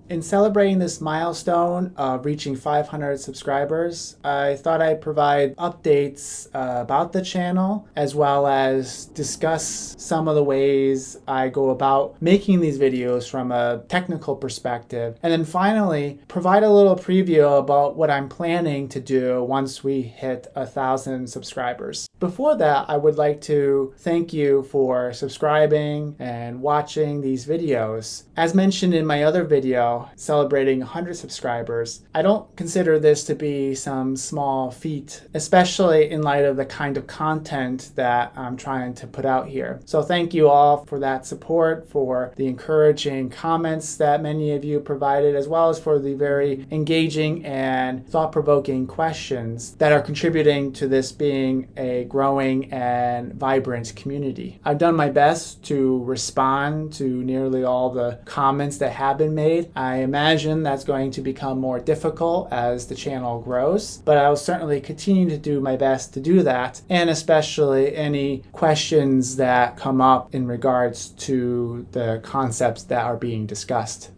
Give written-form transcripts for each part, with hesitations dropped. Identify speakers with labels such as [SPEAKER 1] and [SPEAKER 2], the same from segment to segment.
[SPEAKER 1] In celebrating this milestone of reaching 500 subscribers, I thought I'd provide updates about the channel as well as discuss some of the ways I go about making these videos from a technical perspective. And then finally, provide a little preview about what I'm planning to do once we hit 1,000 subscribers. Before that, I would like to thank you for subscribing and watching these videos. As mentioned in my other video, celebrating 100 subscribers, I don't consider this to be some small feat, especially in light of the kind of content that I'm trying to put out here. So thank you all for that support, for the encouraging comments that many of you provided, as well as for the very engaging and thought-provoking questions that are contributing to this being a growing and vibrant community. I've done my best to respond to nearly all the comments that have been made. I imagine that's going to become more difficult as the channel grows, but I will certainly continue to do my best to do that, and especially any questions that come up in regards to the concepts that are being discussed.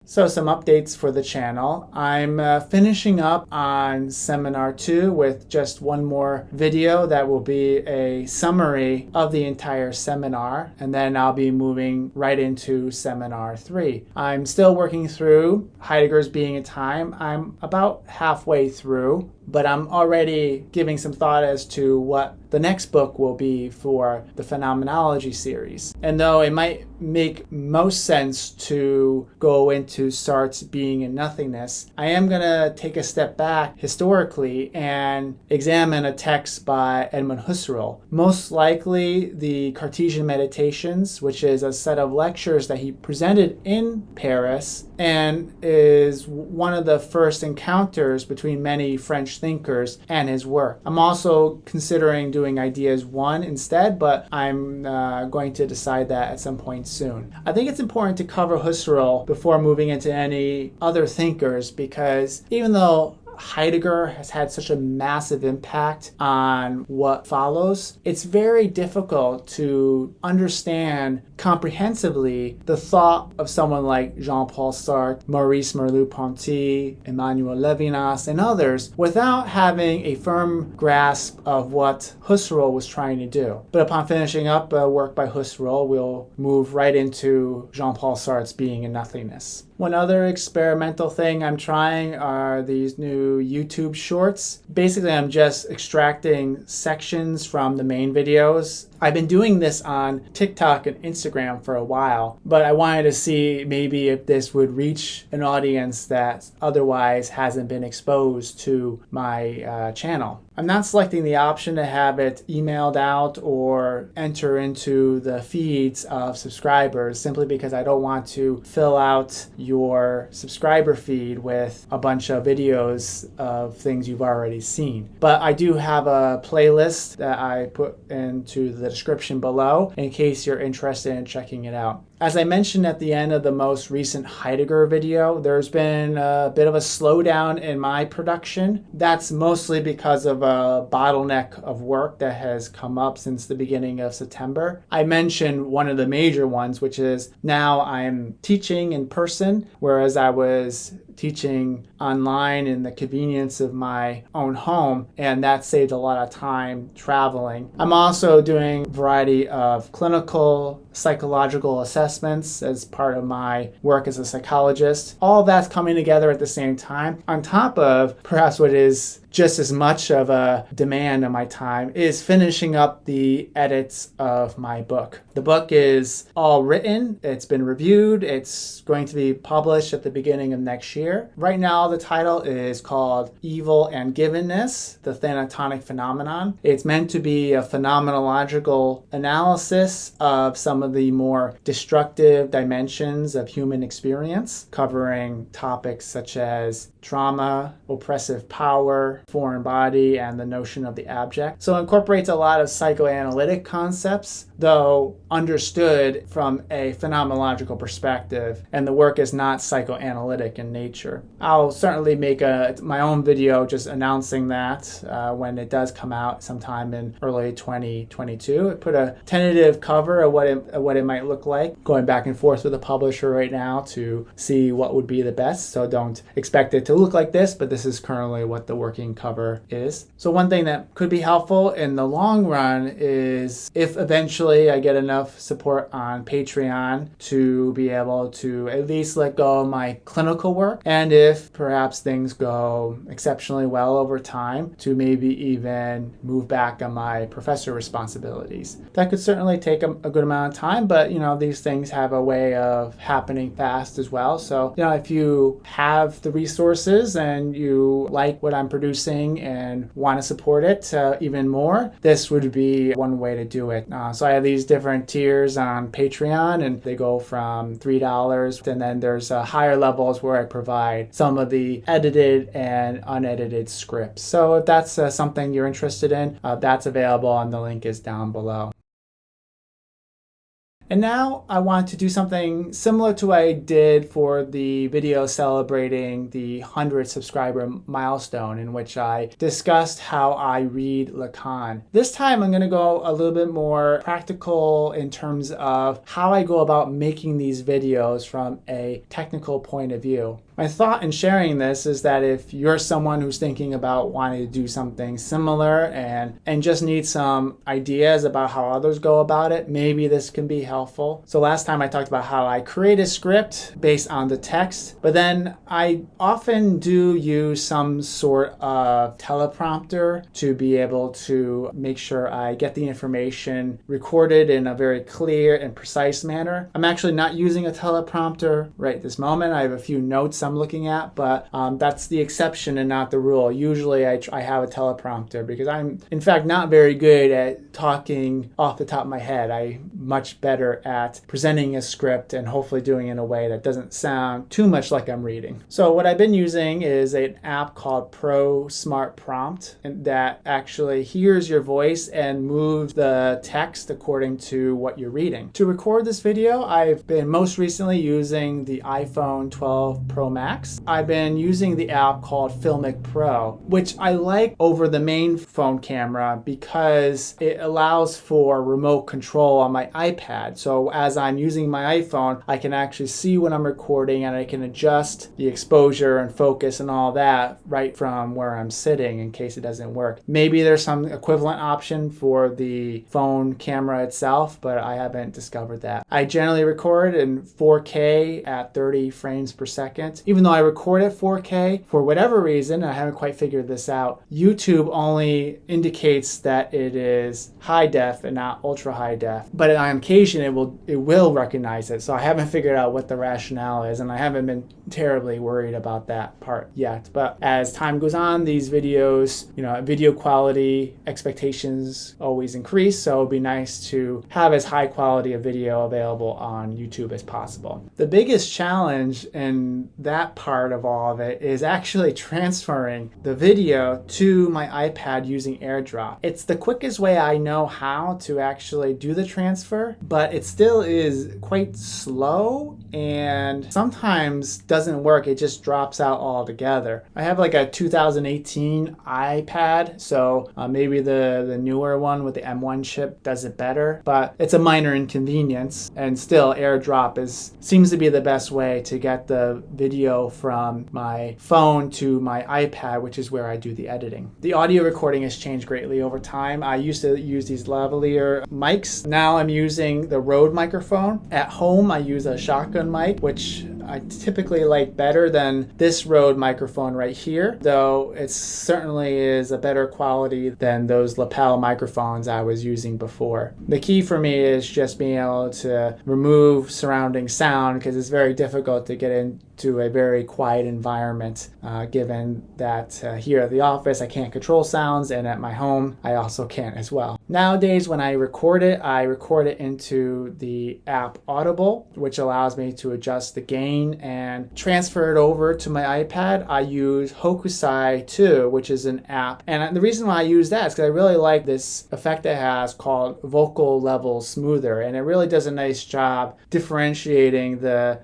[SPEAKER 1] So some updates for the channel. I'm finishing up on Seminar 2 with just one more video that will be a summary of the entire seminar, and then I'll be moving right into Seminar 3. I'm still working through Heidegger's Being and Time. I'm about halfway through, but I'm already giving some thought as to what the next book will be for the Phenomenology series. And though it might make most sense to go into Sartre's Being and Nothingness, I am going to take a step back historically and examine a text by Edmund Husserl, most likely the Cartesian Meditations, which is a set of lectures that he presented in Paris and is one of the first encounters between many French thinkers and his work. I'm also considering doing Ideas 1 instead, but I'm going to decide that at some point soon. I think it's important to cover Husserl before moving into any other thinkers, because even though Heidegger has had such a massive impact on what follows, it's very difficult to understand comprehensively the thought of someone like Jean-Paul Sartre, Maurice Merleau-Ponty, Emmanuel Levinas, and others without having a firm grasp of what Husserl was trying to do. But upon finishing up work by Husserl, we'll move right into Jean-Paul Sartre's Being and Nothingness. One other experimental thing I'm trying are these new YouTube shorts. Basically, I'm just extracting sections from the main videos. I've been doing this on TikTok and Instagram for a while, but I wanted to see maybe if this would reach an audience that otherwise hasn't been exposed to my channel. I'm not selecting the option to have it emailed out or enter into the feeds of subscribers simply because I don't want to fill out your subscriber feed with a bunch of videos of things you've already seen. But I do have a playlist that I put into the description below in case you're interested in checking it out. As I mentioned at the end of the most recent Heidegger video, there's been a bit of a slowdown in my production. That's mostly because of a bottleneck of work that has come up since the beginning of September. I mentioned one of the major ones, which is now I'm teaching in person, whereas I was teaching online in the convenience of my own home, and that saved a lot of time traveling. I'm also doing a variety of clinical psychological assessments as part of my work as a psychologist. All of that's coming together at the same time, on top of perhaps what is just as much of a demand on my time is finishing up the edits of my book. The book is all written, it's been reviewed, it's going to be published at the beginning of next year. Right now the title is called Evil and Givenness, the Thanatonic Phenomenon. It's meant to be a phenomenological analysis of some of the more destructive dimensions of human experience, covering topics such as trauma, oppressive power, matter, foreign body, and the notion of the abject. So it incorporates a lot of psychoanalytic concepts, though understood from a phenomenological perspective, and the work is not psychoanalytic in nature. I'll certainly make my own video just announcing that when it does come out sometime in early 2022. I put a tentative cover of what it might look like, going back and forth with the publisher right now to see what would be the best. So don't expect it to look like this, but this is currently what the working cover is. So one thing that could be helpful in the long run is if eventually I get enough support on Patreon to be able to at least let go of my clinical work, and if perhaps things go exceptionally well over time, to maybe even move back on my professor responsibilities. That could certainly take a good amount of time, but these things have a way of happening fast as well. So if you have the resources and you like what I'm producing and want to support it even more, this would be one way to do it. So I have these different tiers on Patreon, and they go from $3, and then there's higher levels where I provide some of the edited and unedited scripts. So if that's something you're interested in, that's available, and the link is down below. And now I want to do something similar to what I did for the video celebrating the 100 subscriber milestone, in which I discussed how I read Lacan. This time I'm going to go a little bit more practical in terms of how I go about making these videos from a technical point of view. My thought in sharing this is that if you're someone who's thinking about wanting to do something similar and just need some ideas about how others go about it, maybe this can be helpful. So last time I talked about how I create a script based on the text, but then I often do use some sort of teleprompter to be able to make sure I get the information recorded in a very clear and precise manner. I'm actually not using a teleprompter right this moment. I have a few notes I'm looking at, but that's the exception and not the rule. Usually I have a teleprompter because I'm in fact not very good at talking off the top of my head. I'm much better at presenting a script and hopefully doing it in a way that doesn't sound too much like I'm reading. So what I've been using is an app called Pro Smart Prompt, and that actually hears your voice and moves the text according to what you're reading. To record this video, I've been most recently using the iPhone 12 Pro Max. I've been using the app called Filmic Pro, which I like over the main phone camera because it allows for remote control on my iPad. So as I'm using my iPhone, I can actually see when I'm recording, and I can adjust the exposure and focus and all that right from where I'm sitting in case it doesn't work. Maybe there's some equivalent option for the phone camera itself, but I haven't discovered that. I generally record in 4K at 30 frames per second. Even though I record at 4K, for whatever reason, I haven't quite figured this out, YouTube only indicates that it is high def and not ultra high def. But on occasion, it will recognize it. So I haven't figured out what the rationale is, and I haven't been terribly worried about that part yet. But as time goes on, these videos, video quality expectations always increase. So it'd be nice to have as high quality a video available on YouTube as possible. The biggest challenge in that part of all of it is actually transferring the video to my iPad using AirDrop. It's the quickest way I know how to actually do the transfer, but it still is quite slow and sometimes doesn't work. It just drops out altogether. I have like a 2018 iPad, so maybe the newer one with the M1 chip does it better, but it's a minor inconvenience, and still AirDrop seems to be the best way to get the video from my phone to my iPad, which is where I do the editing. The audio recording has changed greatly over time. I used to use these lavalier mics. Now I'm using the Rode microphone. At home, I use a shotgun mic, which I typically like better than this Rode microphone right here, though it certainly is a better quality than those lapel microphones I was using before. The key for me is just being able to remove surrounding sound, because it's very difficult to get into a very quiet environment, given that here at the office I can't control sounds, and at my home I also can't as well. Nowadays when I record it into the app Audible, which allows me to adjust the gain screen and transfer it over to my iPad, I use Hokusai 2, which is an app. And the reason why I use that is because I really like this effect it has called Vocal Level Smoother. And it really does a nice job differentiating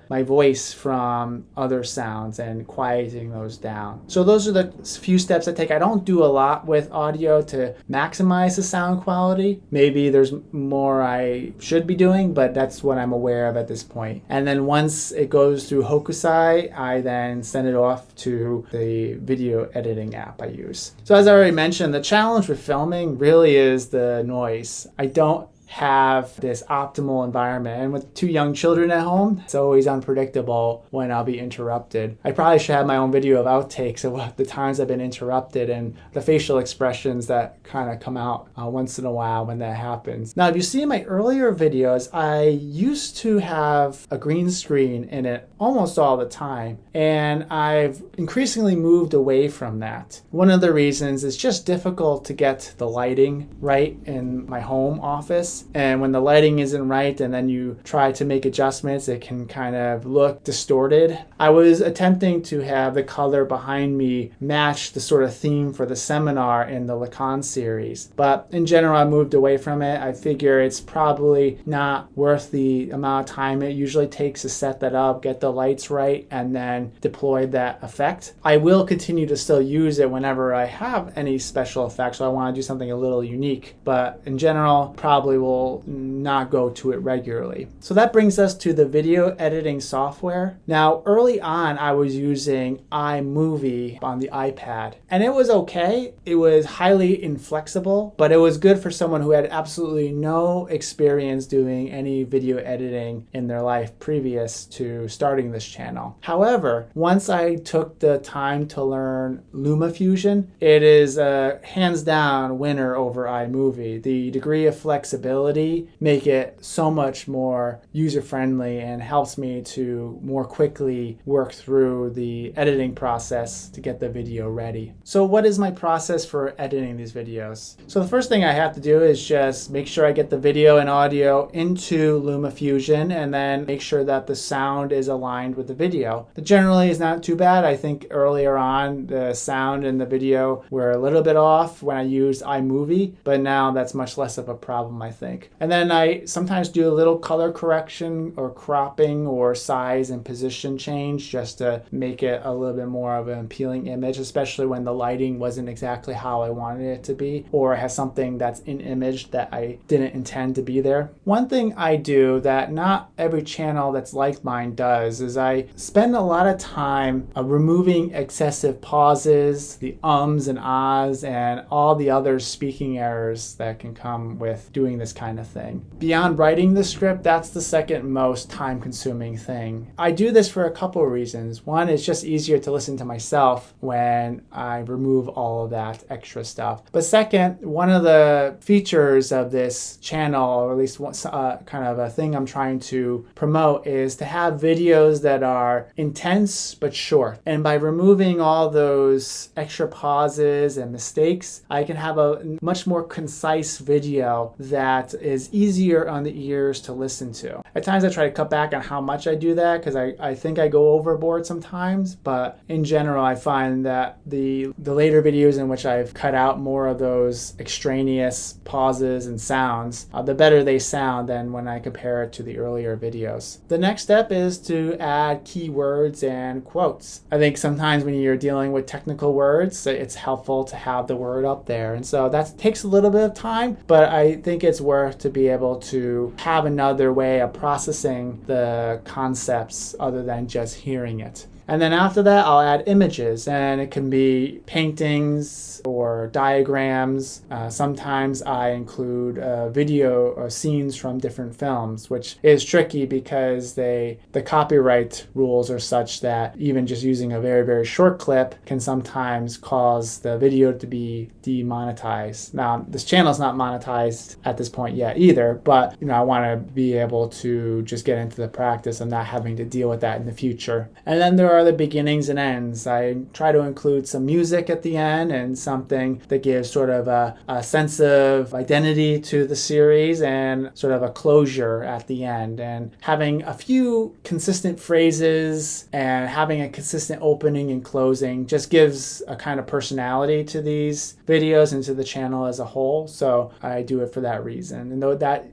[SPEAKER 1] my voice from other sounds and quieting those down. So those are the few steps I take. I don't do a lot with audio to maximize the sound quality. Maybe there's more I should be doing, but that's what I'm aware of at this point. And then once it goes through Hokusai, I then send it off to the video editing app I use. So as I already mentioned, the challenge with filming really is the noise. I don't have this optimal environment. And with 2 young children at home, it's always unpredictable when I'll be interrupted. I probably should have my own video of outtakes of the times I've been interrupted and the facial expressions that kind of come out once in a while when that happens. Now, if you see in my earlier videos, I used to have a green screen in it almost all the time, and I've increasingly moved away from that. One of the reasons is just difficult to get the lighting right in my home office. And when the lighting isn't right and then you try to make adjustments, it can kind of look distorted. I was attempting to have the color behind me match the sort of theme for the seminar in the Lacan series. But in general, I moved away from it. I figure it's probably not worth the amount of time it usually takes to set that up, get the lights right, and then deploy that effect. I will continue to still use it whenever I have any special effects, so I want to do something a little unique. But in general, probably will not go to it regularly. So that brings us to the video editing software. Now, early on, I was using iMovie on the iPad, and it was okay. It was highly inflexible, but it was good for someone who had absolutely no experience doing any video editing in their life previous to starting this channel. However, once I took the time to learn LumaFusion, it is a hands down winner over iMovie. The degree of flexibility make it so much more user-friendly and helps me to more quickly work through the editing process to get the video ready. So what is my process for editing these videos? So the first thing I have to do is just make sure I get the video and audio into LumaFusion and then make sure that the sound is aligned with the video. That generally is not too bad. I think earlier on the sound and the video were a little bit off when I used iMovie, but now that's much less of a problem, I think. And then I sometimes do a little color correction or cropping or size and position change just to make it a little bit more of an appealing image, especially when the lighting wasn't exactly how I wanted it to be, or has something that's in image that I didn't intend to be there. One thing I do that not every channel that's like mine does is I spend a lot of time removing excessive pauses, the ums and ahs, and all the other speaking errors that can come with doing this kind of thing. Beyond writing the script, that's the second most time-consuming thing. I do this for a couple of reasons. One, it's just easier to listen to myself when I remove all of that extra stuff. But second, one of the features of this channel, or at least kind of a thing I'm trying to promote, is to have videos that are intense but short. And by removing all those extra pauses and mistakes, I can have a much more concise video that is easier on the ears to listen to. At times I try to cut back on how much I do that because I think I go overboard sometimes, but in general I find that the later videos in which I've cut out more of those extraneous pauses and sounds, the better they sound than when I compare it to the earlier videos. The next step is to add keywords and quotes. I think sometimes when you're dealing with technical words, it's helpful to have the word up there, and so that takes a little bit of time, but I think it's worth to be able to have another way of processing the concepts other than just hearing it. And then after that, I'll add images, and it can be paintings or diagrams. Sometimes I include video or scenes from different films, which is tricky because the copyright rules are such that even just using a very, very short clip can sometimes cause the video to be demonetized. Now, this channel is not monetized at this point yet either, but I want to be able to just get into the practice of not having to deal with that in the future. And then there are the beginnings and ends. I try to include some music at the end and something that gives sort of a sense of identity to the series and sort of a closure at the end. And having a few consistent phrases and having a consistent opening and closing just gives a kind of personality to these videos and to the channel as a whole. So I do it for that reason. And though that,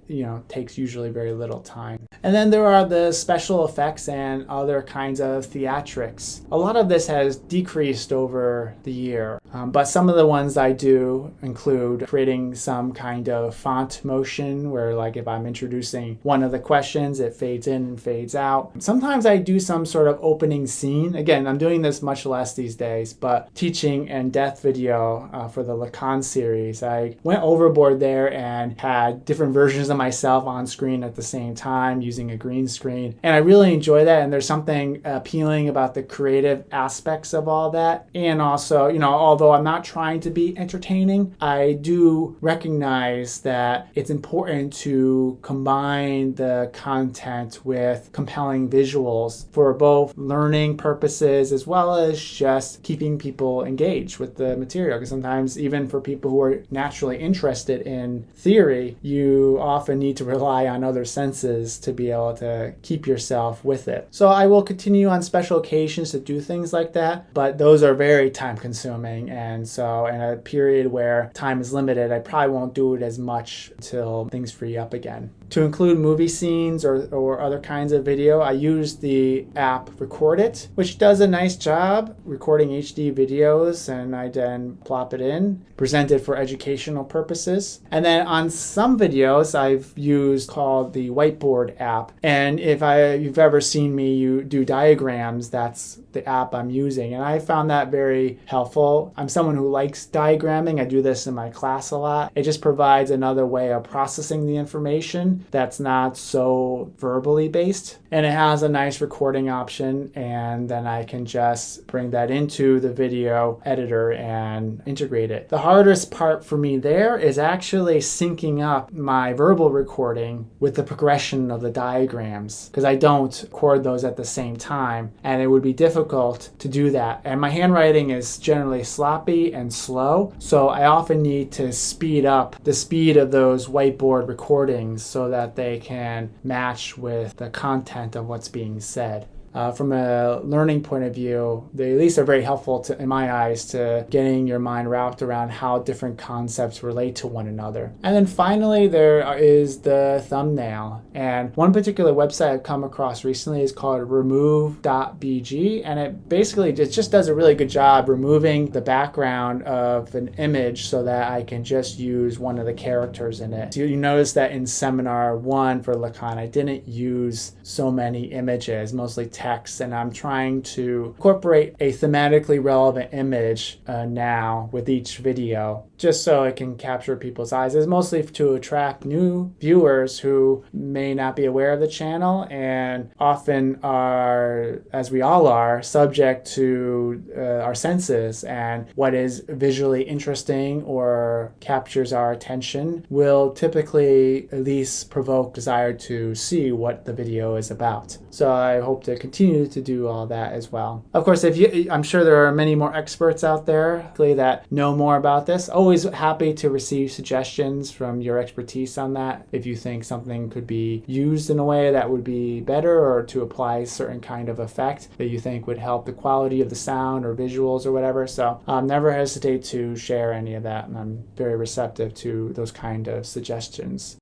[SPEAKER 1] takes usually very little time. And then there are the special effects and other kinds of theatrics. A lot of this has decreased over the year, but some of the ones I do include creating some kind of font motion where, like, if I'm introducing one of the questions, it fades in and fades out. Sometimes I do some sort of opening scene. Again, I'm doing this much less these days, but teaching and death video for the Lacan series, I went overboard there and had different versions of myself on screen at the same time using a green screen. And I really enjoy that. And there's something appealing about the creative aspects of all that. And also, although I'm not trying to be entertaining, I do recognize that it's important to combine the content with compelling visuals for both learning purposes as well as just keeping people engaged with the material. Because sometimes even for people who are naturally interested in theory, you often need to rely on other senses to be able to keep yourself with it. So I will continue on special occasions to do things like that, but those are very time consuming. And so in a period where time is limited, I probably won't do it as much until things free up again. To include movie scenes or other kinds of video, I use the app Record It, which does a nice job recording HD videos, and I then plop it in, present it for educational purposes. And then on some videos I've used called the Whiteboard app. And if you've ever seen me do diagrams, that's the app I'm using. And I found that very helpful. I'm someone who likes diagramming. I do this in my class a lot. It just provides another way of processing the information that's not so verbally based. And it has a nice recording option, and then I can just bring that into the video editor and integrate it. The hardest part for me there is actually syncing up my verbal recording with the progression of the diagrams, because I don't record those at the same time, and it would be difficult to do that. And my handwriting is generally sloppy and slow, so I often need to speed up the speed of those whiteboard recordings so that they can match with the content of what's being said. From a learning point of view, they at least are very helpful in my eyes to getting your mind wrapped around how different concepts relate to one another. And then finally, there is the thumbnail. And one particular website I've come across recently is called remove.bg, and it just does a really good job removing the background of an image so that I can just use one of the characters in it. So you notice that in Seminar 1 for Lacan, I didn't use so many images, mostly text, and I'm trying to incorporate a thematically relevant image now with each video, just so it can capture people's eyes. It's mostly to attract new viewers who may not be aware of the channel and often are, as we all are, subject to our senses, and what is visually interesting or captures our attention will typically at least provoke desire to see what the video is about. So I hope to continue to do all that as well. Of course, I'm sure there are many more experts out there that know more about this. Always happy to receive suggestions from your expertise on that. If you think something could be used in a way that would be better, or to apply a certain kind of effect that you think would help the quality of the sound or visuals or whatever. So never hesitate to share any of that, and I'm very receptive to those kind of suggestions.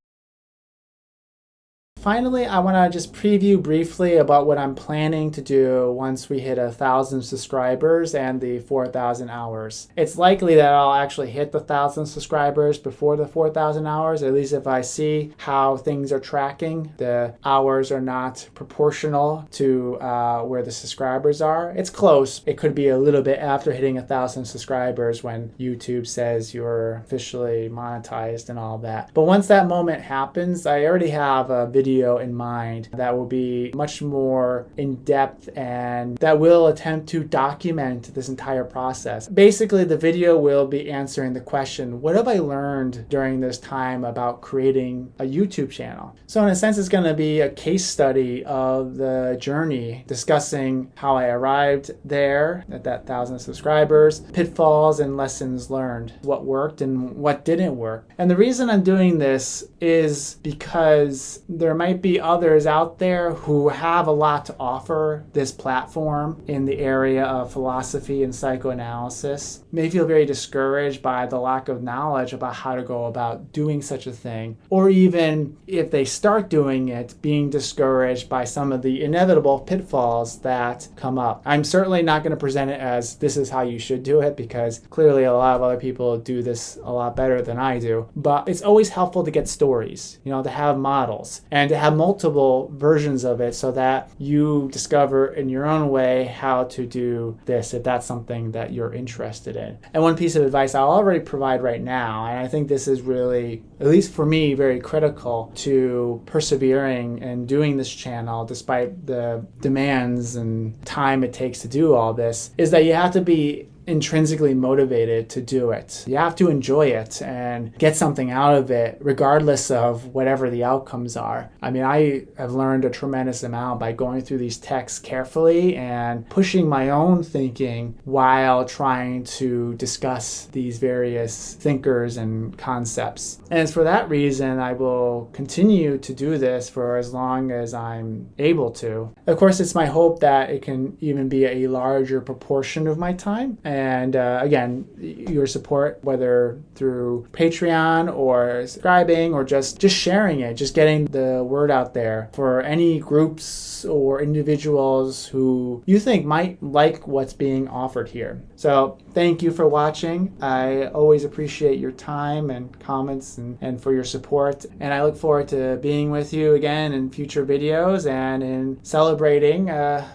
[SPEAKER 1] Finally, I want to just preview briefly about what I'm planning to do once we hit 1,000 subscribers and the 4,000 hours. It's likely that I'll actually hit the 1,000 subscribers before the 4,000 hours, at least if I see how things are tracking. The hours are not proportional to where the subscribers are. It's close. It could be a little bit after hitting 1,000 subscribers when YouTube says you're officially monetized and all that. But once that moment happens, I already have a video video in mind that will be much more in depth and that will attempt to document this entire process. Basically, the video will be answering the question, what have I learned during this time about creating a YouTube channel? So in a sense, it's going to be a case study of the journey, discussing how I arrived there at that 1,000 subscribers, pitfalls and lessons learned, what worked and what didn't work. And the reason I'm doing this is because there might be others out there who have a lot to offer this platform in the area of philosophy and psychoanalysis, may feel very discouraged by the lack of knowledge about how to go about doing such a thing, or even if they start doing it, being discouraged by some of the inevitable pitfalls that come up. I'm certainly not going to present it as this is how you should do it, because clearly a lot of other people do this a lot better than I do, but it's always helpful to get stories, to have models and to have multiple versions of it so that you discover in your own way how to do this if that's something that you're interested in. And one piece of advice I'll already provide right now, and I think this is really, at least for me, very critical to persevering and doing this channel despite the demands and time it takes to do all this, is that you have to be intrinsically motivated to do it. You have to enjoy it and get something out of it regardless of whatever the outcomes are. I mean, I have learned a tremendous amount by going through these texts carefully and pushing my own thinking while trying to discuss these various thinkers and concepts. And it's for that reason I will continue to do this for as long as I'm able to. Of course, it's my hope that it can even be a larger proportion of my time. And again, your support, whether through Patreon or subscribing or just sharing it, just getting the word out there for any groups or individuals who you think might like what's being offered here. So thank you for watching. I always appreciate your time and comments and for your support. And I look forward to being with you again in future videos and in celebrating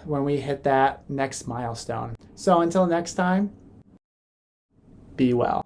[SPEAKER 1] when we hit that next milestone. So until next time, be well.